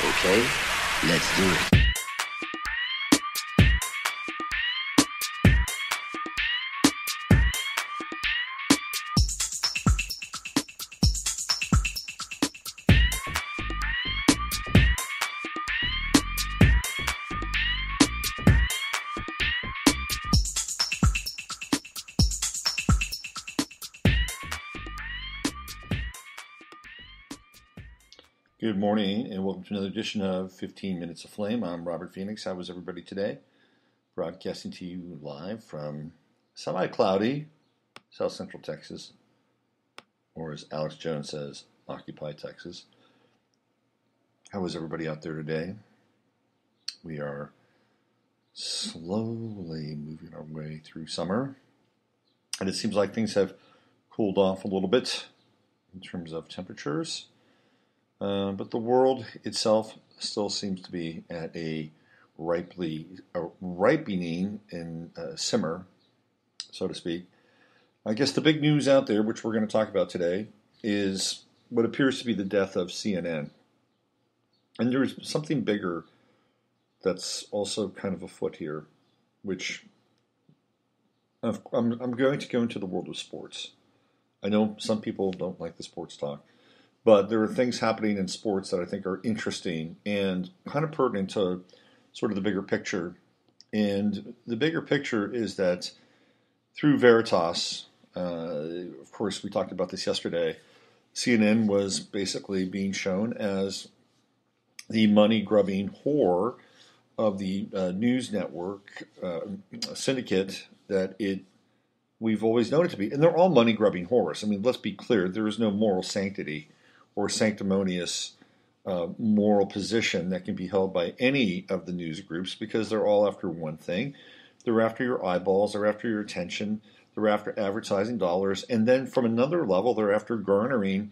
Okay, let's do it. Good morning and welcome to another edition of 15 Minutes of Flame. I'm Robert Phoenix. How was everybody today? Broadcasting to you live from semi-cloudy South Central Texas, or as Alex Jones says, Occupy Texas. How was everybody out there today? We are slowly moving our way through summer, and it seems like things have cooled off a little bit in terms of temperatures. But the world itself still seems to be at a ripening and simmer, so to speak. I guess the big news out there, which we're going to talk about today, is what appears to be the death of CNN. And there's something bigger that's also kind of afoot here, which I'm going to go into the world of sports. I know some people don't like the sports talk. But there are things happening in sports that I think are interesting and kind of pertinent to sort of the bigger picture. And the bigger picture is that through Veritas, of course, we talked about this yesterday, CNN was basically being shown as the money-grubbing whore of the news network syndicate that we've always known it to be. And they're all money-grubbing whores. I mean, let's be clear, there is no moral sanctity or sanctimonious moral position that can be held by any of the news groups because they're all after one thing. They're after your eyeballs, they're after your attention, they're after advertising dollars, and then from another level, they're after garnering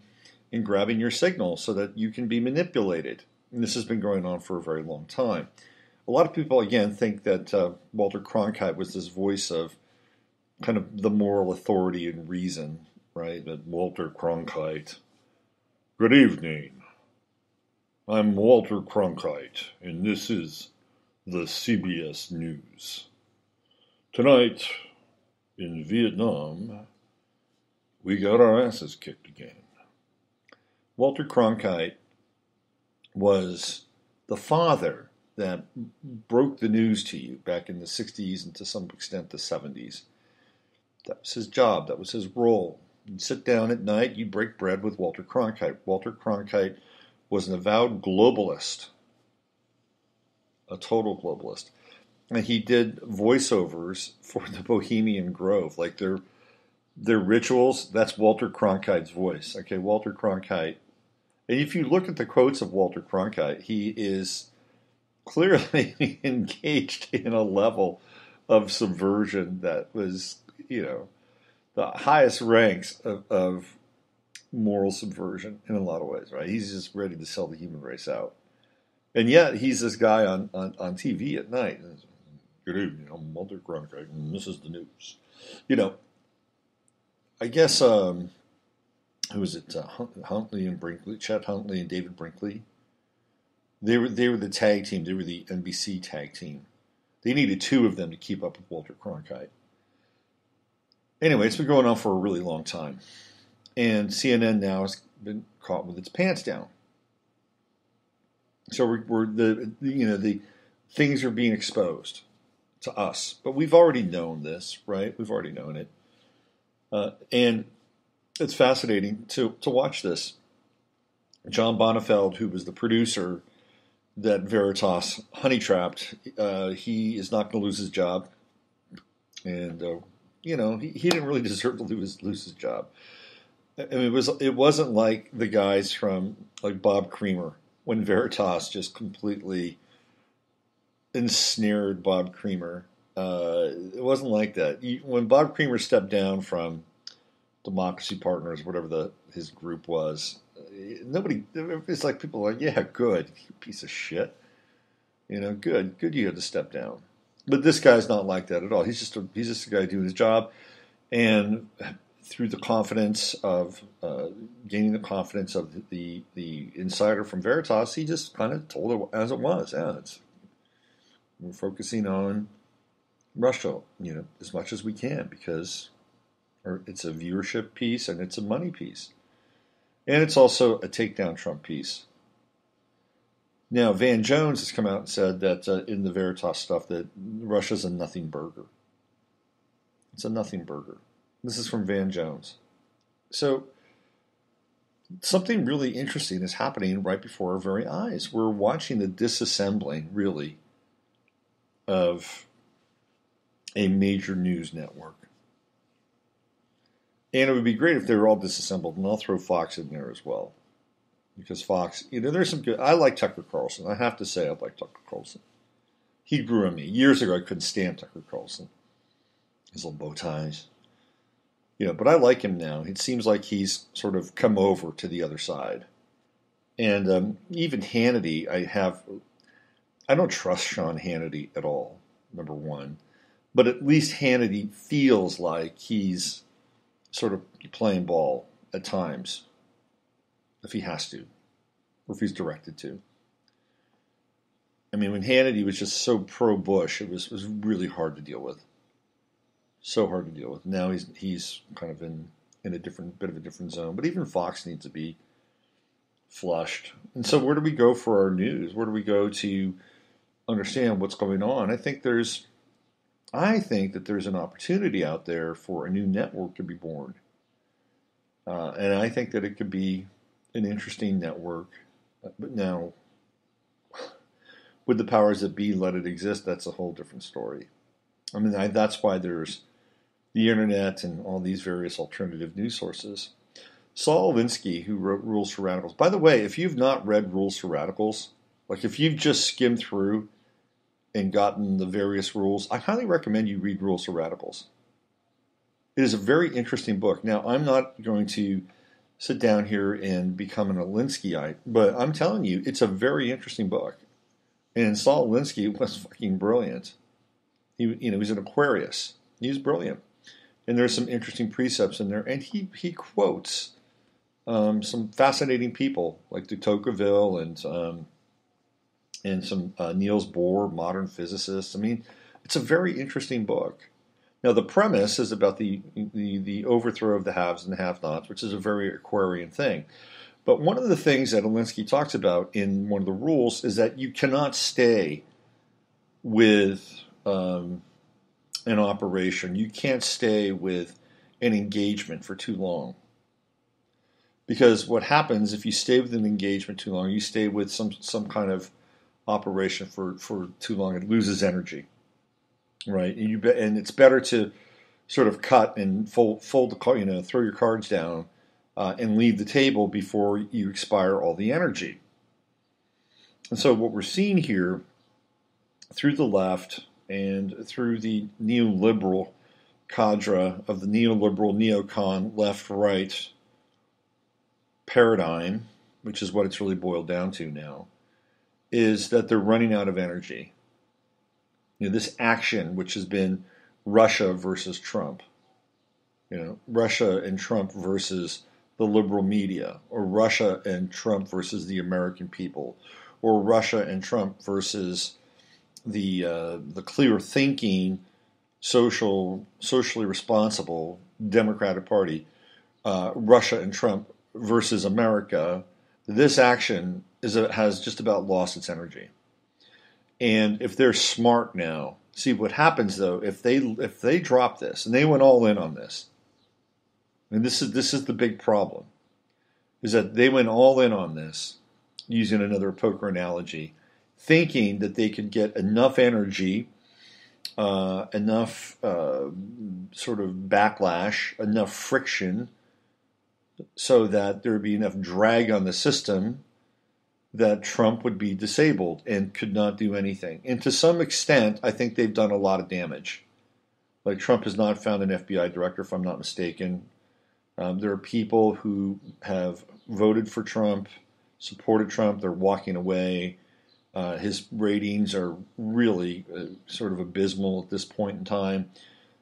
and grabbing your signal so that you can be manipulated. And this has been going on for a very long time. A lot of people, again, think that Walter Cronkite was this voice of kind of the moral authority and reason, right? That Walter Cronkite. Good evening. I'm Walter Cronkite, and this is the CBS News. Tonight, in Vietnam, we got our asses kicked again. Walter Cronkite was the father that broke the news to you back in the 60s and to some extent the 70s. That was his job. That was his role. You'd sit down at night, you'd break bread with Walter Cronkite. Walter Cronkite was an avowed globalist, a total globalist. And he did voiceovers for the Bohemian Grove. Like their rituals, that's Walter Cronkite's voice. Okay, Walter Cronkite. And if you look at the quotes of Walter Cronkite, he is clearly engaged in a level of subversion that was, the highest ranks of moral subversion in a lot of ways, right? He's just ready to sell the human race out. And yet, he's this guy on TV at night. Good evening, I'm Walter Cronkite, and this is the news. I guess, who was it? Huntley and Brinkley, Chet Huntley and David Brinkley. They were the tag team. They were the NBC tag team. They needed two of them to keep up with Walter Cronkite. Anyway, it's been going on for a really long time. And CNN now has been caught with its pants down. So the things are being exposed to us. But we've already known this, right? We've already known it. And it's fascinating to watch this. John Bonifeld, who was the producer that Veritas honey trapped, he is not going to lose his job. And he didn't really deserve to lose his job. I mean, it wasn't like the guys from like Bob Creamer when Veritas just completely ensnared Bob Creamer. It wasn't like that. When Bob Creamer stepped down from Democracy Partners, whatever his group was, nobody. It's like people are like, yeah, good, you piece of shit. Good you had to step down. But this guy's not like that at all. He's just a guy doing his job, and through the confidence of gaining the confidence of the insider from Veritas, he just kind of told it as it was. Yeah, we're focusing on Russia, as much as we can because it's a viewership piece and it's a money piece, and it's also a takedown Trump piece. Now, Van Jones has come out and said that in the Veritas stuff that Russia's a nothing burger. It's a nothing burger. This is from Van Jones. So something really interesting is happening right before our very eyes. We're watching the disassembling, really, of a major news network. And it would be great if they were all disassembled, and I'll throw Fox in there as well. Because Fox, there's some good... I like Tucker Carlson. I have to say I like Tucker Carlson. He grew on me. Years ago, I couldn't stand Tucker Carlson. His little bow ties. But I like him now. It seems like he's sort of come over to the other side. And even Hannity, I don't trust Sean Hannity at all, number one. But at least Hannity feels like he's sort of playing ball at times, if he has to, or if he's directed to. I mean, when Hannity was just so pro-Bush, it was really hard to deal with. So hard to deal with. Now he's kind of in a bit of a different zone. But even Fox needs to be flushed. And so where do we go for our news? Where do we go to understand what's going on? I think that there's an opportunity out there for a new network to be born. And I think that it could be an interesting network. But now, would the powers that be let it exist? That's a whole different story. I mean, that's why there's the internet and all these various alternative news sources. Saul Alinsky, who wrote Rules for Radicals. By the way, if you've not read Rules for Radicals, like if you've just skimmed through and gotten the various rules, I highly recommend you read Rules for Radicals. It is a very interesting book. Now, I'm not going to sit down here and become an Alinskyite, but I'm telling you, it's a very interesting book. And Saul Alinsky was fucking brilliant. He's an Aquarius. He's brilliant. And there's some interesting precepts in there. And he quotes some fascinating people like de Tocqueville and some Niels Bohr, modern physicists. I mean, it's a very interesting book. Now, the premise is about the overthrow of the haves and the have-nots, which is a very Aquarian thing. But one of the things that Alinsky talks about in one of the rules is that you cannot stay with an operation. You can't stay with an engagement for too long. Because what happens if you stay with an engagement too long, you stay with some kind of operation for too long, it loses energy, right? And it's better to sort of cut and fold the card, throw your cards down and leave the table before you expire all the energy. And so what we're seeing here through the left and through the neoliberal cadre of the neoliberal neocon left-right paradigm, which is what it's really boiled down to now, is that they're running out of energy. This action, which has been Russia versus Trump, Russia and Trump versus the liberal media, or Russia and Trump versus the American people, or Russia and Trump versus the clear-thinking, socially responsible Democratic Party, Russia and Trump versus America. This action has just about lost its energy. And if they're smart now, see what happens though if they drop this and they went all in on this. And this is the big problem, is that they went all in on this, using another poker analogy, thinking that they could get enough energy, enough sort of backlash, enough friction, so that there would be enough drag on the system that Trump would be disabled and could not do anything. And to some extent, I think they've done a lot of damage. Like Trump has not found an FBI director, if I'm not mistaken. There are people who have voted for Trump, supported Trump, they're walking away. His ratings are really sort of abysmal at this point in time.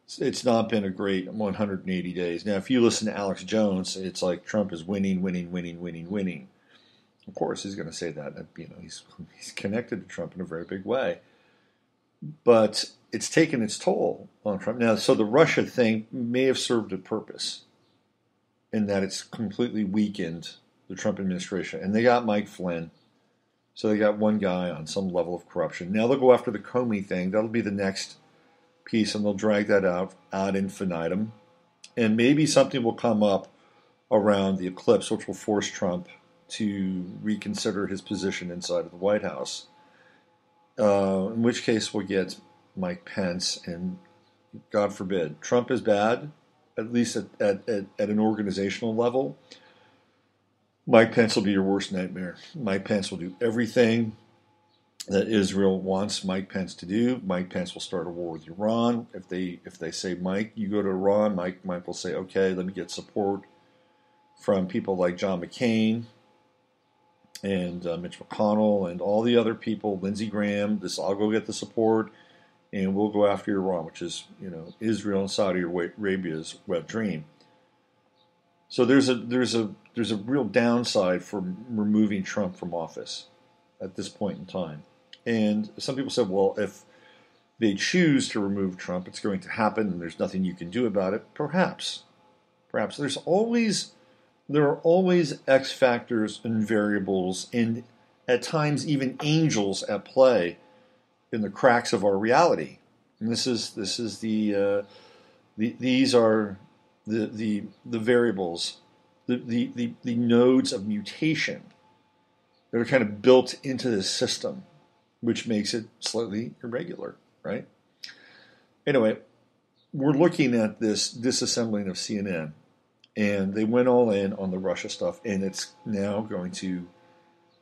it's not been a great 180 days. Now, if you listen to Alex Jones, it's like Trump is winning, winning, winning, winning, winning. Of course, he's going to say that. He's connected to Trump in a very big way. But it's taken its toll on Trump. Now, so the Russia thing may have served a purpose in that it's completely weakened the Trump administration. And they got Mike Flynn. So they got one guy on some level of corruption. Now they'll go after the Comey thing. That'll be the next piece, and they'll drag that out ad infinitum. And maybe something will come up around the eclipse, which will force Trump to reconsider his position inside of the White House. In which case we'll get Mike Pence, and God forbid, Trump is bad, at least at an organizational level. Mike Pence will be your worst nightmare. Mike Pence will do everything that Israel wants Mike Pence to do. Mike Pence will start a war with Iran. If they say, Mike, you go to Iran, Mike will say, okay, let me get support from people like John McCain and Mitch McConnell and all the other people, Lindsey Graham. I'll go get the support, and we'll go after Iran, which is Israel and Saudi Arabia's wet dream. So there's a real downside for removing Trump from office at this point in time. And some people said, well, if they choose to remove Trump, it's going to happen, and there's nothing you can do about it. Perhaps there are always X factors and variables, and at times even angels at play in the cracks of our reality. And these are the variables, the nodes of mutation that are kind of built into this system, which makes it slightly irregular, right? Anyway, we're looking at this disassembling of CNN, and they went all in on the Russia stuff, and it's now going to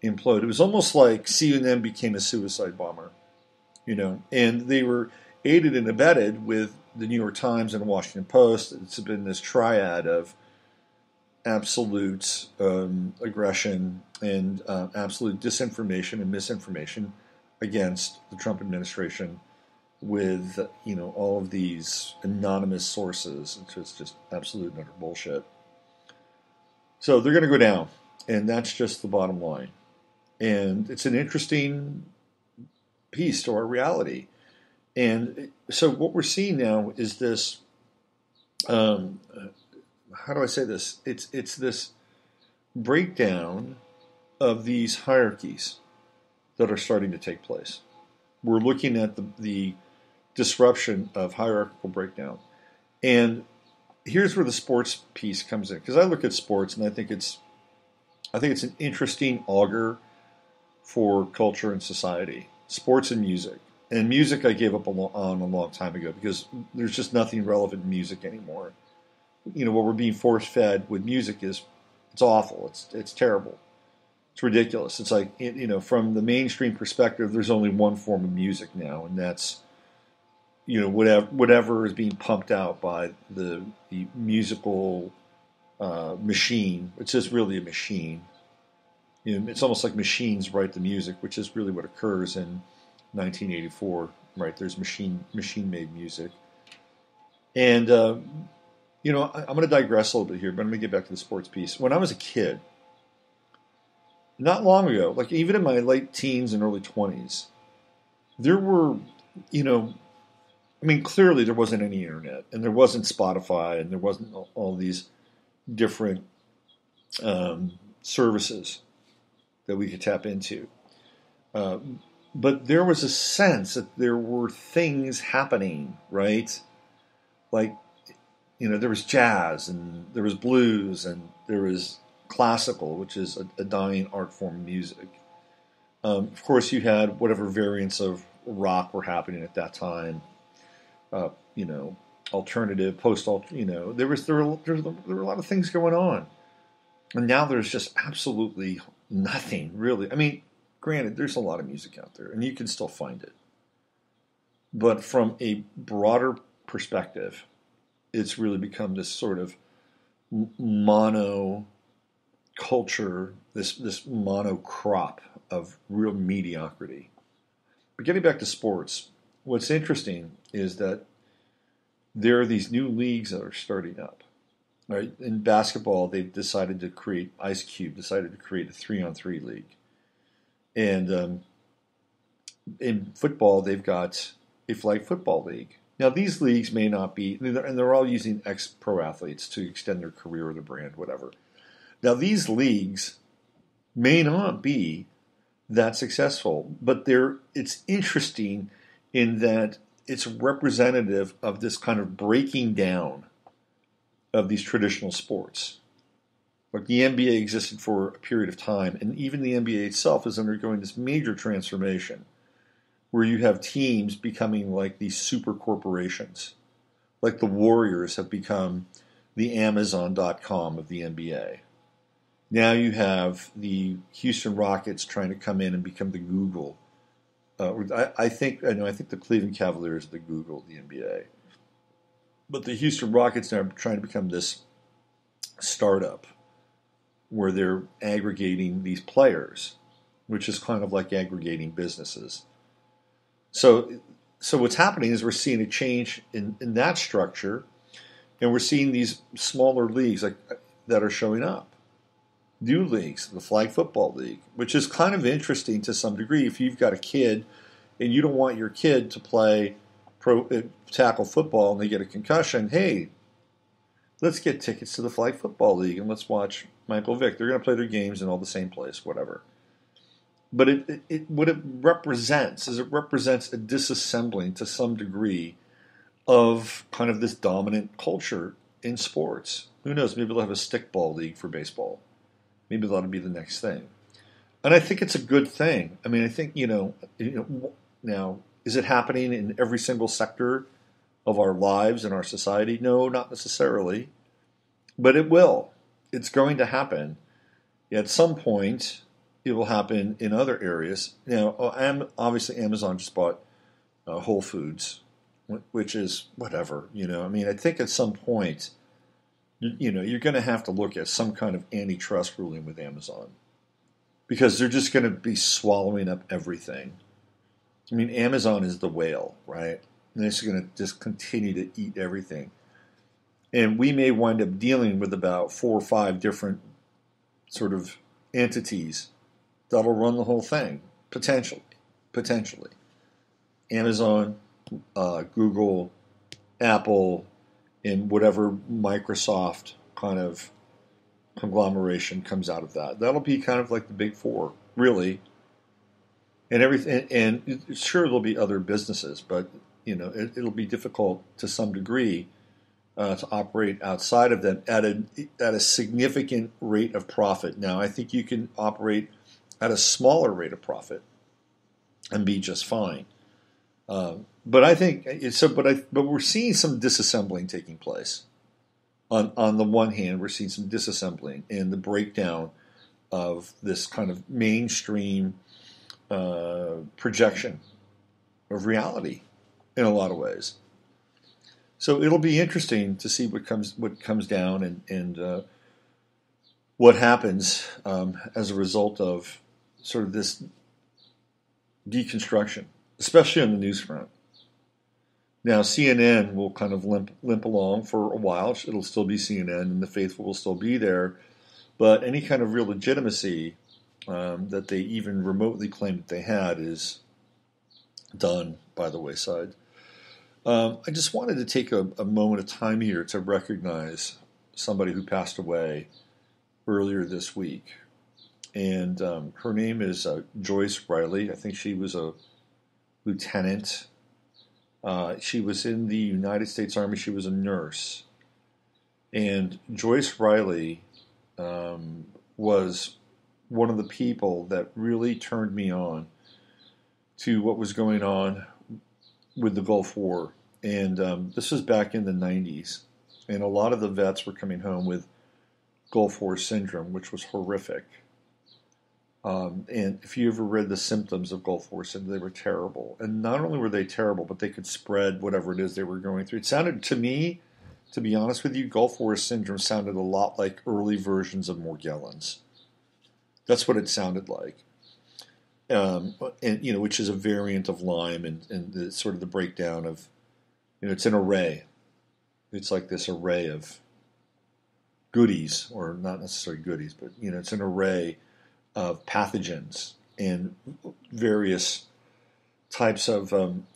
implode. It was almost like CNN became a suicide bomber, and they were aided and abetted with the New York Times and the Washington Post. It's been this triad of absolute aggression and absolute disinformation and misinformation against the Trump administration with all of these anonymous sources. It's just absolute and utter bullshit. So they're going to go down, and that's just the bottom line. And it's an interesting piece to our reality. And so what we're seeing now is this, how do I say this? It's this breakdown of these hierarchies that are starting to take place. We're looking at the disruption of hierarchical breakdown. And here's where the sports piece comes in, because I look at sports and I think it's an interesting augur for culture and society. Sports and music. And music I gave up on a long time ago because there's just nothing relevant in music anymore. What we're being force-fed with music it's awful. It's terrible. It's ridiculous. It's like, from the mainstream perspective, there's only one form of music now, and that's, whatever is being pumped out by the musical machine. It's just really a machine. It's almost like machines write the music, which is really what occurs in 1984, right? There's machine-made music. And, I'm going to digress a little bit here, but I'm going to get back to the sports piece. When I was a kid, not long ago, like even in my late teens and early 20s, there were, clearly there wasn't any internet, and there wasn't Spotify, and there wasn't all these different services that we could tap into. But there was a sense that there were things happening, right? Like, there was jazz, and there was blues, and there was classical, which is a dying art form of music. Of course, you had whatever variants of rock were happening at that time. Alternative, post-alt. There were a lot of things going on, and now there's just absolutely nothing really. Granted, there's a lot of music out there, and you can still find it. But from a broader perspective, it's really become this sort of mono culture, this mono crop of real mediocrity. But getting back to sports, what's interesting is that there are these new leagues that are starting up. Right? In basketball, they've decided to create, Ice Cube decided to create a 3-on-3 league. And in football, they've got a flag football league. Now, these leagues may not be, and they're all using ex-pro athletes to extend their career or their brand, whatever. Now, these leagues may not be that successful, but it's interesting in that it's representative of this kind of breaking down of these traditional sports. Like the NBA existed for a period of time, and even the NBA itself is undergoing this major transformation where you have teams becoming like these super corporations. Like the Warriors have become the Amazon.com of the NBA. Now you have the Houston Rockets trying to come in and become the Google. I think the Cleveland Cavaliers are the Google of the NBA. But the Houston Rockets now are trying to become this startup where they're aggregating these players, which is kind of like aggregating businesses. So what's happening is we're seeing a change in that structure, and we're seeing these smaller leagues that are showing up. New leagues, the Flag Football League, which is kind of interesting to some degree. If you've got a kid and you don't want your kid to play tackle football and they get a concussion, hey, let's get tickets to the Flag Football League and let's watch Michael Vick. They're going to play their games in all the same place, whatever. But what it represents is it represents a disassembling to some degree of kind of this dominant culture in sports. Who knows? Maybe they'll have a stickball league for baseball. Maybe that'll be the next thing. And I think it's a good thing. I mean, I think, now, is it happening in every single sector of our lives and our society? No, not necessarily. But it will. It's going to happen. At some point, it will happen in other areas. Now, obviously, Amazon just bought Whole Foods, which is whatever. I mean, I think at some point, you're going to have to look at some kind of antitrust ruling with Amazon because they're just going to be swallowing up everything. I mean, Amazon is the whale, right? And it's going to just continue to eat everything. And we may wind up dealing with about 4 or 5 different sort of entities that'll run the whole thing, potentially. Amazon, Google, Apple, and whatever Microsoft kind of conglomeration comes out of that. That'll be kind of like the big 4, really. And everything, and sure there'll be other businesses, but it'll be difficult to some degree to operate outside of them at a significant rate of profit. Now, I think you can operate at a smaller rate of profit and be just fine. But I think but we're seeing some disassembling taking place. On the one hand, we're seeing some disassembling and the breakdown of this kind of mainstream projection of reality in a lot of ways. So it'll be interesting to see what comes down and what happens as a result of sort of this deconstruction, especially on the news front. Now, CNN will kind of limp along for a while. It'll still be CNN, and the faithful will still be there. But any kind of real legitimacy that they even remotely claim that they had is done by the wayside. I just wanted to take a moment of time here to recognize somebody who passed away earlier this week. And her name is Joyce Riley. I think she was a lieutenant. She was in the United States Army. She was a nurse. And Joyce Riley was one of the people that really turned me on to what was going on with the Gulf War. And this was back in the 90s. And a lot of the vets were coming home with Gulf War syndrome, which was horrific. And if you ever read the symptoms of Gulf War syndrome, they were terrible. And not only were they terrible, but they could spread whatever it is they were going through. It sounded to me, to be honest with you, Gulf War syndrome sounded a lot like early versions of Morgellons. That's what it sounded like. And which is a variant of Lyme and the, sort of the breakdown of, it's an array it's like this array of goodies, or not necessarily goodies, but it's an array of pathogens and various types of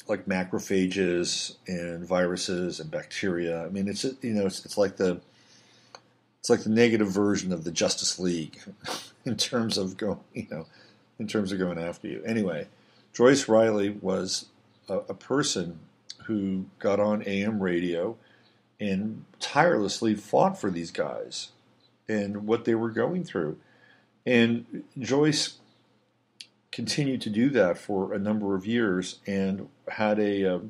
like macrophages and viruses and bacteria. I mean, it's like the negative version of the Justice League in terms of going after you. Anyway, Joyce Riley was a person who got on AM radio and tirelessly fought for these guys and what they were going through. And Joyce continued to do that for a number of years and had a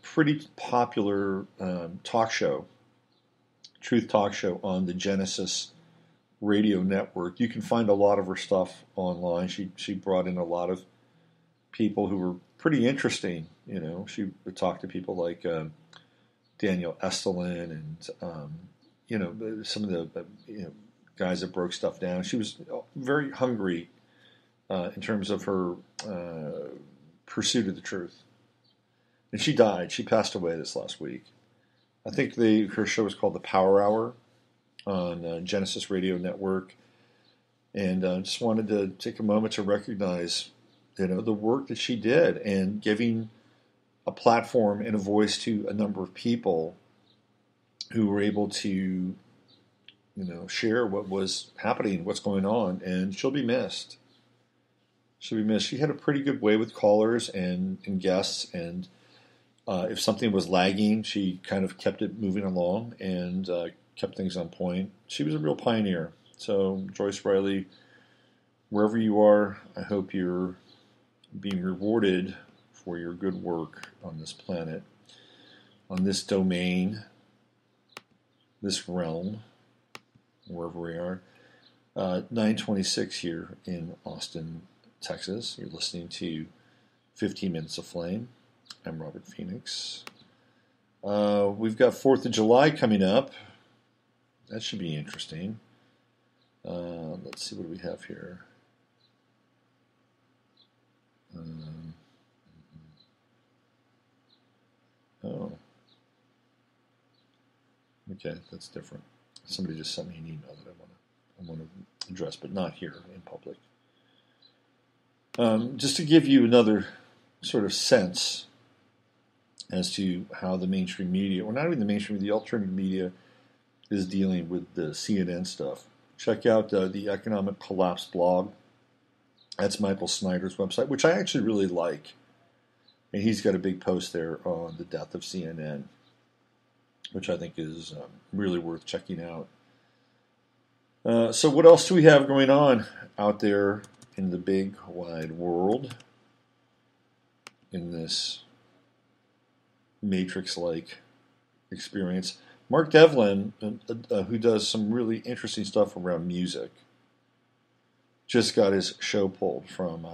pretty popular talk show, truth talk show on the Genesis radio network. You can find a lot of her stuff online. She brought in a lot of people who were pretty interesting. She would talk to people like Daniel Estelin and some of the guys that broke stuff down. She was very hungry in terms of her pursuit of the truth. And she died. She passed away this last week. I think her show was called The Power Hour on Genesis Radio Network. And just wanted to take a moment to recognize, the work that she did and giving a platform and a voice to a number of people who were able to, share what was happening, what's going on. And she'll be missed. She'll be missed. She had a pretty good way with callers and guests, and if something was lagging, she kind of kept it moving along and kept things on point. She was a real pioneer. So, Joyce Riley, wherever you are, I hope you're being rewarded for your good work on this planet, on this domain, this realm, wherever we are. 9:26 here in Austin, Texas. You're listening to 15 Minutes of Flame. I'm Robert Phoenix. We've got 4th of July coming up. That should be interesting. Let's see, what do we have here? Oh. Okay, that's different. Somebody just sent me an email that I want to address, but not here in public. Just to give you another sort of sense as to how the mainstream media, or not even the mainstream, the alternative media is dealing with the CNN stuff. Check out the Economic Collapse blog. That's Michael Snyder's website, which I actually really like. And he's got a big post there on the death of CNN, which I think is really worth checking out. So what else do we have going on out there in the big wide world, in this Matrix-like experience? Mark Devlin, who does some really interesting stuff around music, just got his show pulled from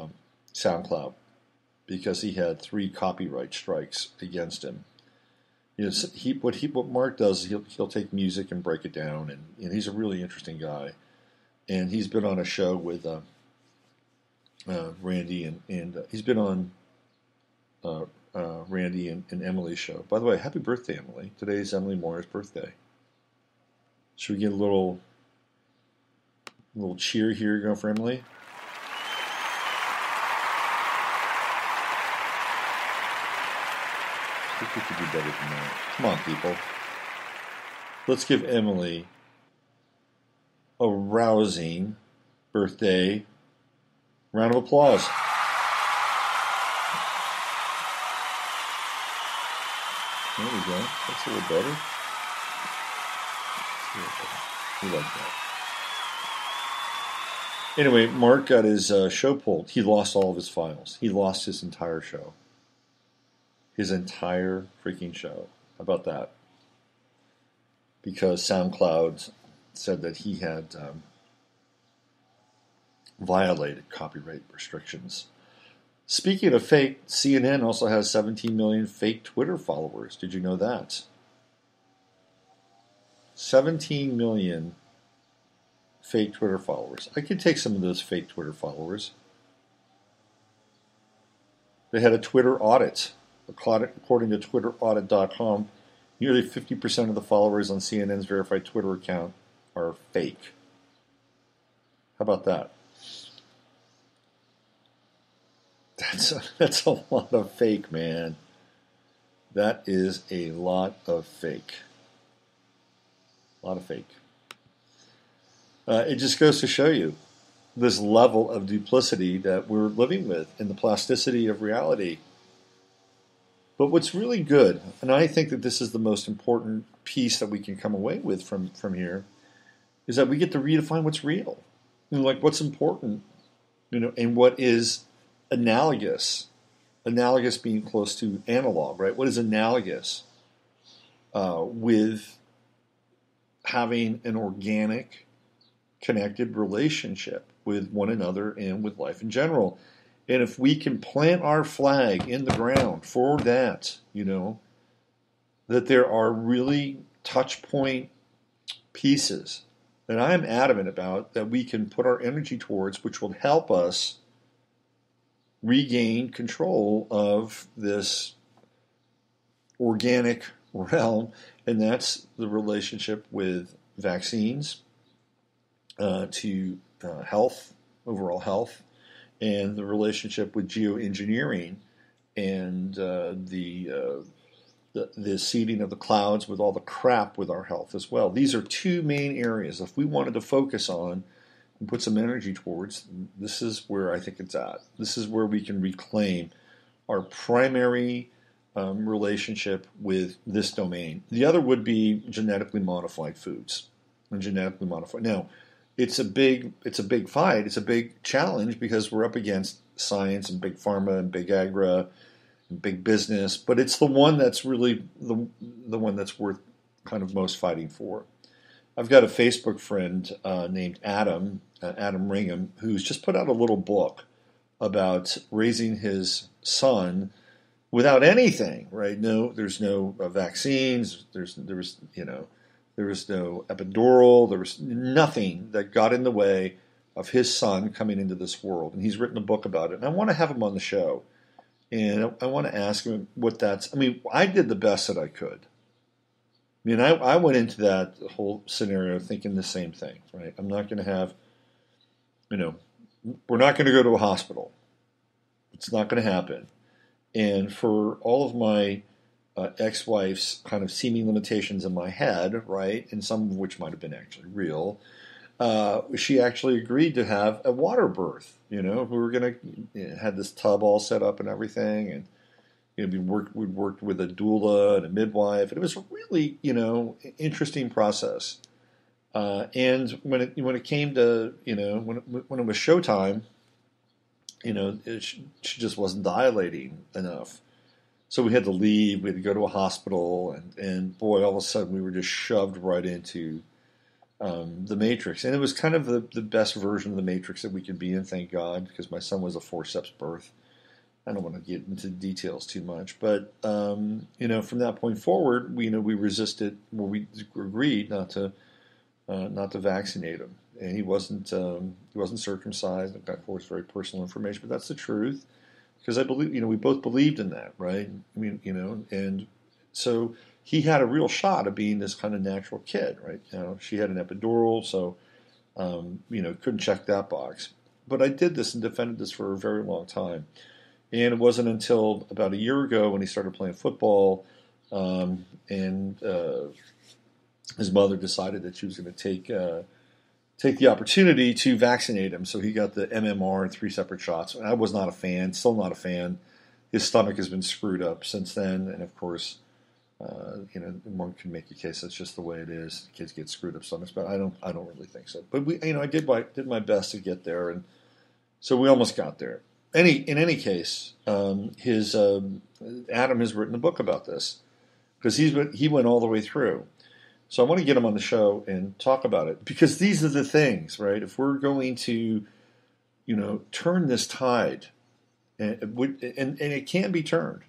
SoundCloud because he had 3 copyright strikes against him. What Mark does is he'll take music and break it down, and he's a really interesting guy. And he's been on a show with Randy, and he's been on Randy and Emily's show. By the way, happy birthday, Emily. Today's Emily Moore's birthday. Should we get a little cheer here going for Emily? I think we could do better than that. Come on, people. Let's give Emily a rousing birthday round of applause. There we go. That's a little better. We like that. Anyway, Mark got his show pulled. He lost all of his files. He lost his entire show. His entire freaking show. How about that? Because SoundCloud said that he had violated copyright restrictions. Speaking of fake, CNN also has 17 million fake Twitter followers. Did you know that? 17 million fake Twitter followers. I could take some of those fake Twitter followers. They had a Twitter audit. According to TwitterAudit.com, Nearly 50% of the followers on CNN's verified Twitter account are fake. How about that? That's a lot of fake, man. That is a lot of fake. A lot of fake. It just goes to show you this level of duplicity that we're living with and the plasticity of reality. But what's really good, and I think that this is the most important piece that we can come away with from here, is that we get to redefine what's real. Like what's important, and what is analogous. Analogous being close to analog, right? What is analogous with having an organic, connected relationship with one another and with life in general. And if we can plant our flag in the ground for that, that there are really touch point pieces that I'm adamant about that we can put our energy towards, which will help us regain control of this organic realm, and that's the relationship with vaccines to health, overall health, and the relationship with geoengineering and the seeding of the clouds with all the crap with our health as well. These are two main areas. If we wanted to focus on and put some energy towards, this is where I think it's at. This is where we can reclaim our primary relationship with this domain. The other would be genetically modified foods and genetically modified. Now, it's a big fight. It's a big challenge because we're up against science and big pharma and big agri and big business. But it's the one that's really the one that's worth kind of most fighting for. I've got a Facebook friend named Adam Ringham, who's just put out a little book about raising his son without anything. Right? No, there's no vaccines. There was no epidural. There was nothing that got in the way of his son coming into this world. And he's written a book about it. And I want to have him on the show. And I want to ask him what that's... I mean, I did the best that I could. I mean, I went into that whole scenario thinking the same thing, right? I'm not going to have, we're not going to go to a hospital. It's not going to happen. And for all of my ex-wife's kind of seeming limitations in my head, right, and some of which might have been actually real, she actually agreed to have a water birth. We were going to had this tub all set up and everything, and we'd worked with a doula and a midwife, and it was a really interesting process. And when it came to when it was showtime, she just wasn't dilating enough. So we had to leave. We had to go to a hospital, and boy, all of a sudden we were just shoved right into the Matrix. And it was kind of the best version of the Matrix that we could be in, thank God, because my son was a forceps birth. I don't want to get into details too much, but from that point forward, we resisted. Well, we agreed not to vaccinate him, and he wasn't circumcised. Of course, very personal information, but that's the truth. Because I believe, we both believed in that, right? I mean, and so he had a real shot of being this kind of natural kid, right? She had an epidural, so, couldn't check that box. But I did this and defended this for a very long time. And it wasn't until about a year ago when he started playing football, and his mother decided that she was going to take the opportunity to vaccinate him. So he got the MMR and 3 separate shots. I was not a fan, still not a fan. His stomach has been screwed up since then. And of course, one can make a case that's just the way it is. Kids get screwed up stomachs, but I don't really think so. But I did my best to get there. And so we almost got there. In any case, Adam has written a book about this because he went all the way through. So I want to get him on the show and talk about it because these are the things, right? If we're going to, turn this tide, and it can be turned.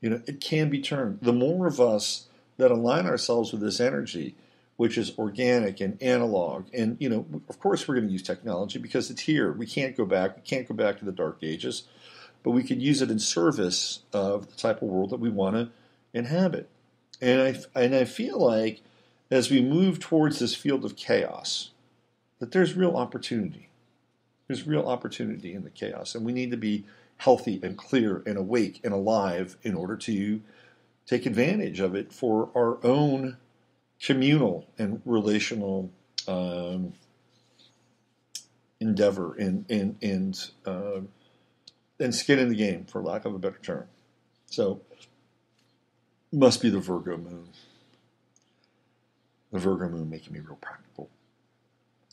It can be turned. The more of us that align ourselves with this energy, which is organic and analog, and of course we're going to use technology because it's here. We can't go back. We can't go back to the dark ages, but we could use it in service of the type of world that we want to inhabit. I feel like as we move towards this field of chaos, that there's real opportunity. There's real opportunity in the chaos, and we need to be healthy and clear and awake and alive in order to take advantage of it for our own communal and relational endeavor and skin in the game, for lack of a better term. So, must be the Virgo moon. The Virgo moon making me real practical.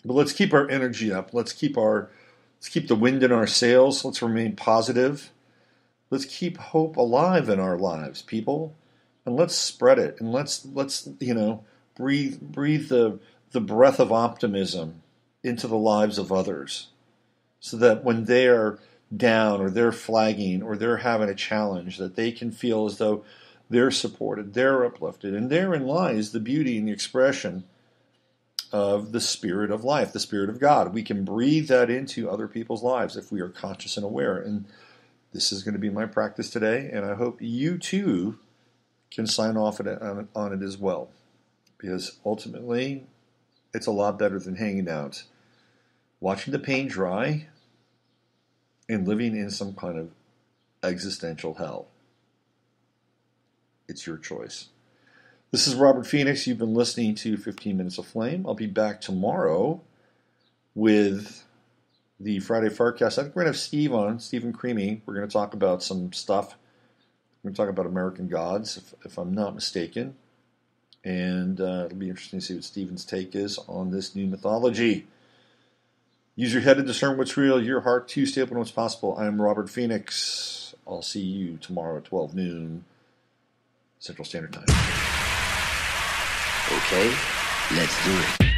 But let's keep our energy up. Let's keep the wind in our sails. Let's remain positive. Let's keep hope alive in our lives, people, and let's spread it. And let's breathe the breath of optimism into the lives of others, so that when they are down or they're flagging or they're having a challenge, that they can feel as though they're supported, they're uplifted, and therein lies the beauty and the expression of the spirit of life, the spirit of God. We can breathe that into other people's lives if we are conscious and aware. And this is going to be my practice today, and I hope you too can sign off on it as well, because ultimately it's a lot better than hanging out, watching the paint dry, and living in some kind of existential hell. It's your choice. This is Robert Phoenix. You've been listening to 15 Minutes of Flame. I'll be back tomorrow with the Friday Farcast. I think we're going to have Steve on, Stephen Creamy. We're going to talk about some stuff. We're going to talk about American gods, if I'm not mistaken. And it'll be interesting to see what Stephen's take is on this new mythology. Use your head to discern what's real, your heart to stay open to what's possible. I'm Robert Phoenix. I'll see you tomorrow at 12 noon Central Standard Time. Okay, let's do it.